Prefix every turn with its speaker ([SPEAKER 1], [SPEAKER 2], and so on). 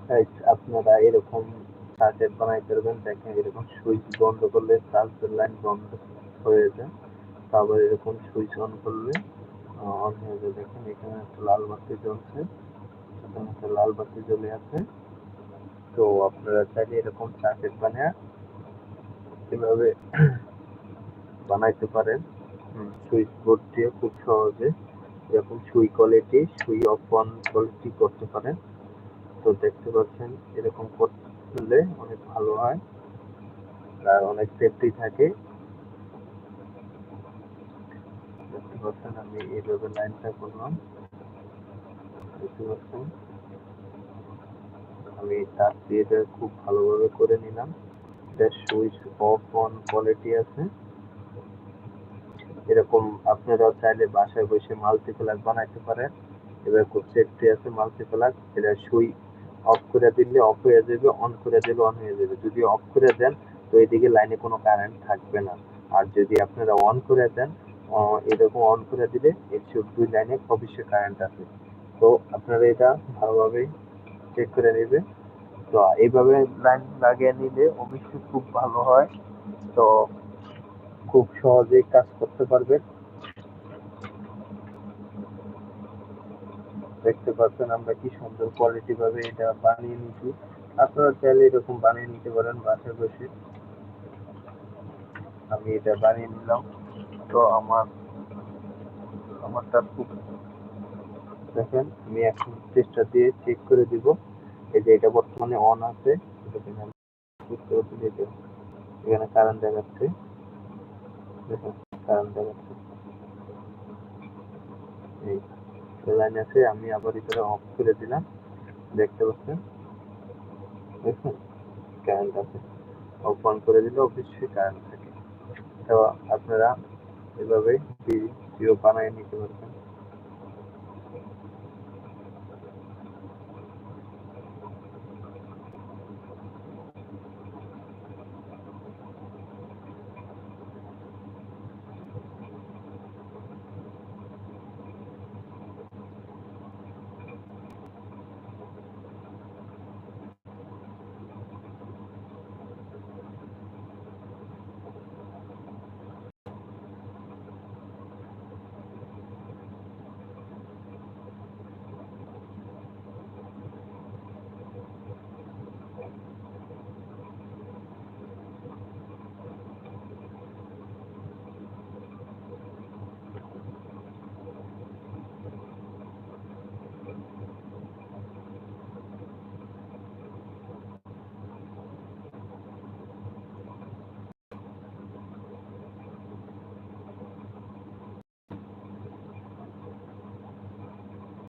[SPEAKER 1] Guys আপনারা এরকম circuit বানাইতে পারবেন। দেখেন এরকম সুইচ বন্ধ করলে চার্জের লাইন বন্ধ হয়ে যায়, তারপর এরকম সুইচ অন করলে অন হয়ে যায়। দেখেন এখানে একটা লাল বাতি জ্বলছে, এখানে একটা লাল বাতি জ্বলে আছে। তো আপনারা চাইলে এরকম সার্কিট বানিয়ে এভাবে বানাইতে পারেন সুইচ বোর্ড দিয়ে খুব সহজে। এরকম সুই কোয়ালিটি, সুই অফ অন কোয়ালিটি করতে পারেন। তো দেখতে পাচ্ছেন এরকম করলে অনেক ভালো হয় আর অনেক সেফটি থাকে। দেখতে পাচ্ছেন আমি এইভাবে লাইনটা করলাম, দেখতে পাচ্ছেন আমি তার দিয়ে এটা খুব ভালোভাবে করে নিলাম। এটা সুইচ অফ অন কোয়ালিটি আছে। এরকম আপনারা চাইলে বাসায় বসে মাল্টিপ্লাগ বানাইতে পারেন। এবার খুব সেফটি আছে মাল্টিপ্লাগ। এটা সুই অফ করে দিলে অফ হয়ে যাবে, অন করে দিলে অন হয়ে যাবে। যদি অফ করে দেন তো এদিকে লাইনে কোনো কারেন্ট থাকবে না, আর যদি আপনারা অন করে দেন এরকম অন করে দিলে এর দুই লাইনে অবশ্যই কারেন্ট আছে। তো আপনারা এটা ভালোভাবে চেক করে নেবেন। তো এইভাবে লাইন লাগিয়ে নিলে অবশ্যই খুব ভালো হয়। তো খুব সহজেই কাজ করতে পারবেন। দেখতে পাচ্ছেন আমরা কি সুন্দর কোয়ালিটি ভাবে এটা বানিয়ে নিচ্ছি। আপনারা চাইলে এরকম বানিয়ে নিতে পারেন বাসায় বসে। আমি এটা বানিয়ে নিলাম। তো আমারটা খুব, দেখেন আমি এখন চেষ্টা দিয়ে চেক করে দিব। এই যে এটা বর্তমানে অন আছে, বুঝতে পারছি যে এখানে কারেন্ট দেখাচ্ছে। দেখেন কারেন্ট দেখাচ্ছে, এই লাইন আছে। আমি আবার এটা অফ করে দিলাম, দেখতে পাচ্ছেন দেখুন কারেন্ট আছে। অফ অন করে দিলে অবশ্যই কারেন্ট থাকে। তো আপনারা এভাবে ভিডিও বানিয়ে নিতে পারবেন।